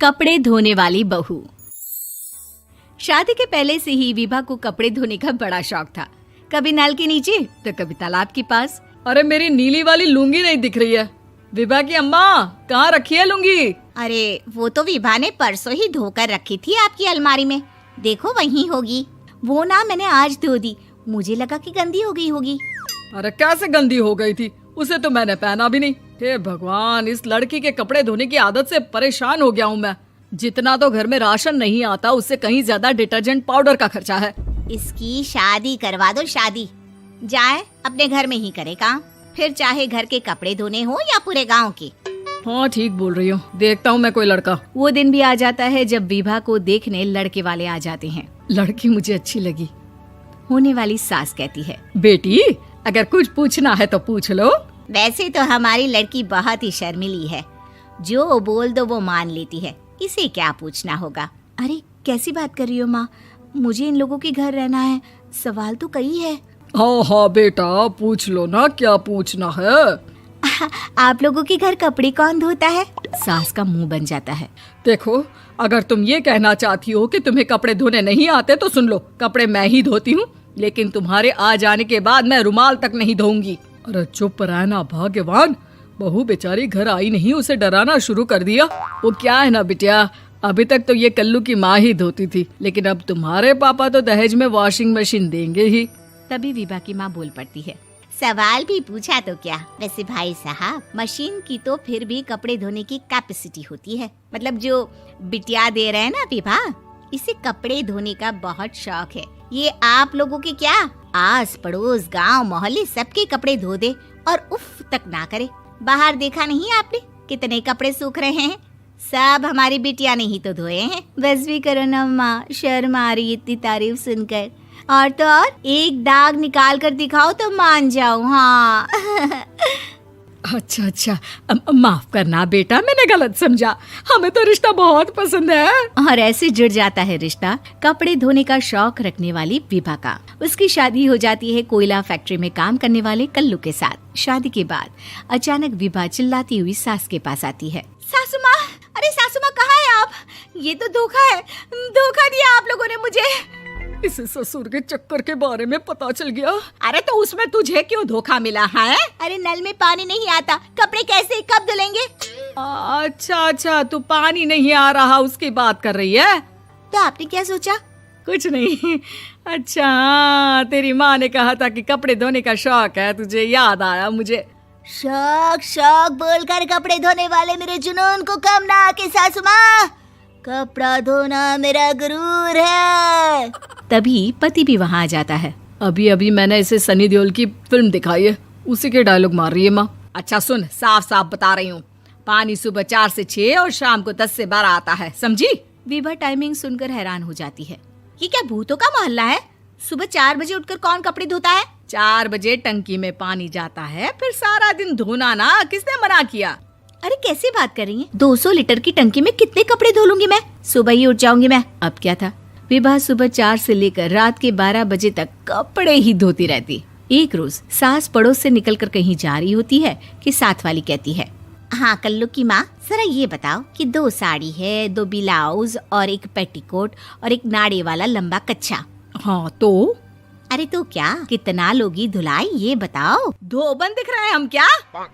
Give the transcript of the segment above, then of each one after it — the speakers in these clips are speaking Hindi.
कपड़े धोने वाली बहू। शादी के पहले से ही विभा को कपड़े धोने का बड़ा शौक था। कभी नल के नीचे तो कभी तालाब के पास। अरे मेरी नीली वाली लुंगी नहीं दिख रही है। विभा की अम्मा, कहाँ रखी है लुंगी? अरे वो तो विभा ने परसों ही धोकर रखी थी आपकी अलमारी में, देखो वहीं होगी। वो ना मैंने आज धो दी, मुझे लगा कि गंदी हो गई होगी। अरे कैसे गंदी हो गई थी? उसे तो मैंने पहना भी नहीं। हे भगवान, इस लड़की के कपड़े धोने की आदत से परेशान हो गया हूँ मैं। जितना तो घर में राशन नहीं आता, उससे कहीं ज्यादा डिटर्जेंट पाउडर का खर्चा है। इसकी शादी करवा दो, शादी जाए अपने घर में ही करे काम, फिर चाहे घर के कपड़े धोने हो या पूरे गांव के। हाँ ठीक बोल रही हो, देखता हूँ मैं कोई लड़का। वो दिन भी आ जाता है जब विभा को देखने लड़के वाले आ जाते हैं। लड़की मुझे अच्छी लगी। होने वाली सास कहती है, बेटी अगर कुछ पूछना है तो पूछ लो। वैसे तो हमारी लड़की बहुत ही शर्मीली है, जो बोल दो वो मान लेती है, इसे क्या पूछना होगा। अरे कैसी बात कर रही हो माँ, मुझे इन लोगों के घर रहना है, सवाल तो कई है। हाँ हाँ बेटा, पूछ लो ना, क्या पूछना है। आप लोगों के घर कपड़े कौन धोता है? सास का मुंह बन जाता है। देखो, अगर तुम ये कहना चाहती हो कि तुम्हें कपड़े धोने नहीं आते तो सुन लो, कपड़े मैं ही धोती हूँ, लेकिन तुम्हारे आ जाने के बाद मैं रुमाल तक नहीं धोऊंगी। अरे चुप रहना भाग्यवान, बहू बेचारी घर आई नहीं, उसे डराना शुरू कर दिया। वो क्या है ना बिटिया, अभी तक तो ये कल्लू की माँ ही धोती थी, लेकिन अब तुम्हारे पापा तो दहेज में वॉशिंग मशीन देंगे ही। तभी विभा की माँ बोल पड़ती है, सवाल भी पूछा तो क्या। वैसे भाई साहब, मशीन की तो फिर भी कपड़े धोने की कैपेसिटी होती है। मतलब जो बिटिया दे रहे हैं ना विभा, इसे कपड़े धोने का बहुत शौक है। ये आप लोगों के क्या, आस पड़ोस गांव मोहल्ले सबके कपड़े धो दे और उफ तक ना करे। बाहर देखा नहीं आपने कितने कपड़े सूख रहे हैं? सब हमारी बिटिया ने ही तो धोए हैं। बस भी करो ना माँ, शर्म आ रही इतनी तारीफ सुनकर। और तो और एक दाग निकाल कर दिखाओ तो मान जाओ। हाँ अच्छा, माफ करना बेटा, मैंने गलत समझा। हमें तो रिश्ता बहुत पसंद है। और ऐसे जुड़ जाता है रिश्ता कपड़े धोने का शौक रखने वाली विभा का। उसकी शादी हो जाती है कोयला फैक्ट्री में काम करने वाले कल्लू के साथ। शादी के बाद अचानक विभा चिल्लाती हुई सास के पास आती है। सासू माँ, अरे सासू माँ कहाँ है आप? ये तो धोखा है, धोखा दिया आप लोगों ने मुझे। इसे ससुर के चक्कर के बारे में पता चल गया। अरे तो उसमें तुझे क्यों धोखा मिला है? अरे नल में पानी नहीं आता, कपड़े कैसे कब धुलेंगे? अच्छा, तू पानी नहीं आ रहा उसकी बात कर रही है। तो आपने क्या सोचा? कुछ नहीं। अच्छा, तेरी माँ ने कहा था कि कपड़े धोने का शौक है तुझे, याद आया मुझे। शौक बोलकर कपड़े धोने वाले मेरे जुनून को कम ना आके सासू माँ, कपड़ा धोना मेरा गुरूर है। तभी पति भी वहाँ आ जाता है। अभी मैंने इसे सनी देओल की फिल्म दिखाई है, उसी के डायलॉग मार रही है माँ। अच्छा सुन, साफ बता रही हूँ, पानी सुबह 4 से 6 और शाम को 10 से 12 आता है, समझी? विभा टाइमिंग सुनकर हैरान हो जाती है। ये क्या भूतों का मोहल्ला है? सुबह 4 बजे उठकर कौन कपड़े धोता है? 4 बजे टंकी में पानी जाता है, फिर सारा दिन धोना ना, किसने मना किया? अरे कैसी बात कर रही हैं? 200 लीटर की टंकी में कितने कपड़े धो लूंगी मैं? सुबह ही उठ जाऊंगी मैं। अब क्या था, विभा सुबह 4 से लेकर रात के 12 बजे तक कपड़े ही धोती रहती। एक रोज सास पड़ोस से निकलकर कहीं जा रही होती है कि साथ वाली कहती है, हाँ कल्लू की माँ, जरा ये बताओ कि 2 साड़ी है, 2 ब्लाउज और एक पेटीकोट और एक नाड़े वाला लंबा कच्छा। हाँ तो? अरे तो क्या, कितना लोगी धुलाई ये बताओ। धोबन दिख रहे हैं हम क्या?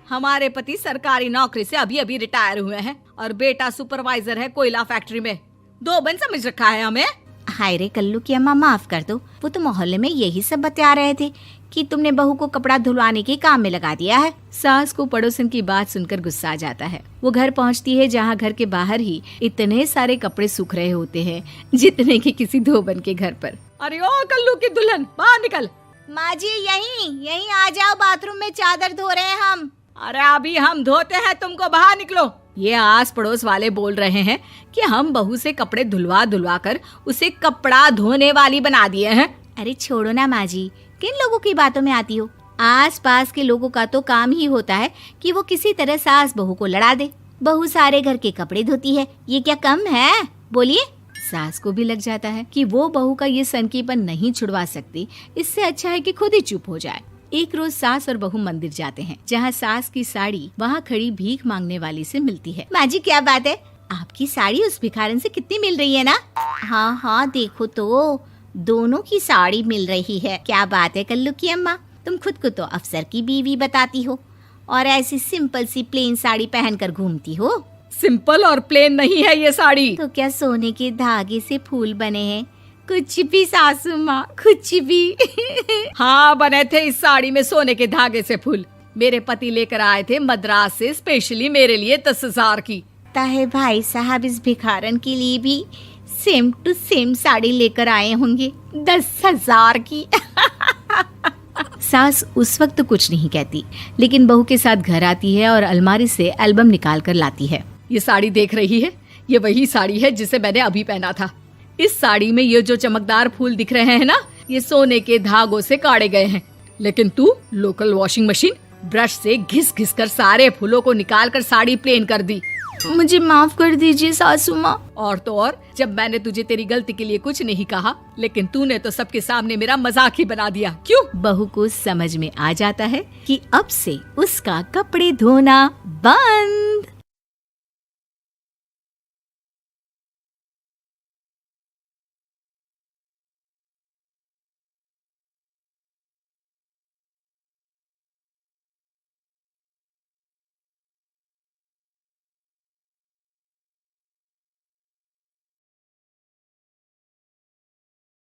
हमारे पति सरकारी नौकरी से अभी रिटायर हुए हैं और बेटा सुपरवाइजर है कोयला फैक्ट्री में। धोबन समझ रखा है हमें। हाय रे कल्लू की अम्मा, माफ कर दो, वो तो मोहल्ले में यही सब बता रहे थे कि तुमने बहू को कपड़ा धुलवाने के काम में लगा दिया है। सास को पड़ोसन की बात सुनकर गुस्सा आ जाता है। वो घर पहुंचती है जहां घर के बाहर ही इतने सारे कपड़े सूख रहे होते हैं जितने कि किसी धोबन के घर पर। अरे ओ कल्लू की दुल्हन, बाहर निकल। माँ जी यहीं आ जाओ, बाथरूम में चादर धो रहे हैं हम। अरे अभी हम धोते हैं, तुमको बाहर निकलो। ये आस पड़ोस वाले बोल रहे हैं कि हम बहू से कपड़े धुलवा कर उसे कपड़ा धोने वाली बना दिए हैं। अरे छोड़ो ना माँ जी, किन लोगों की बातों में आती हो? आस पास के लोगों का तो काम ही होता है कि वो किसी तरह सास बहू को लड़ा दे। बहू सारे घर के कपड़े धोती है, ये क्या कम है? बोलिए। सास को भी लग जाता है कि वो बहू का ये सनकीपन नहीं छुड़वा सकती, इससे अच्छा है कि खुद ही चुप हो जाए। एक रोज सास और बहू मंदिर जाते हैं, जहाँ सास की साड़ी वहाँ खड़ी भीख मांगने वाली से मिलती है। माँ जी क्या बात है, आपकी साड़ी उस भिखारन से कितनी मिल रही है ना? हाँ हाँ देखो तो, दोनों की साड़ी मिल रही है। क्या बात है कल्लू की अम्मा, तुम खुद को तो अफसर की बीवी बताती हो और ऐसी सिंपल सी प्लेन साड़ी पहनकर घूमती हो। सिंपल और प्लेन नहीं है ये साड़ी। तो क्या सोने के धागे से फूल बने हैं? कुछ भी सासू माँ, कुछ भी। हाँ बने थे इस साड़ी में सोने के धागे से फूल। मेरे पति लेकर आए थे मद्रास से स्पेशली मेरे लिए 10,000 की। ताहे भाई साहब इस भिखारन के लिए भी सेम टू सेम साड़ी लेकर आए होंगे 10,000 की। सास उस वक्त तो कुछ नहीं कहती, लेकिन बहू के साथ घर आती है और अलमारी से एल्बम निकाल कर लाती है। ये साड़ी देख रही है, ये वही साड़ी है जिसे मैंने अभी पहना था। इस साड़ी में ये जो चमकदार फूल दिख रहे हैं ना, ये सोने के धागों से काढ़े गए हैं। लेकिन तू लोकल वॉशिंग मशीन ब्रश से घिस घिस कर सारे फूलों को निकाल कर साड़ी प्लेन कर दी। मुझे माफ कर दीजिए सासू माँ। और तो और, जब मैंने तुझे तेरी गलती के लिए कुछ नहीं कहा, लेकिन तूने तो सबके सामने मेरा मजाक ही बना दिया। क्यों? बहू को समझ में आ जाता है कि अब से उसका कपड़े धोना बंद।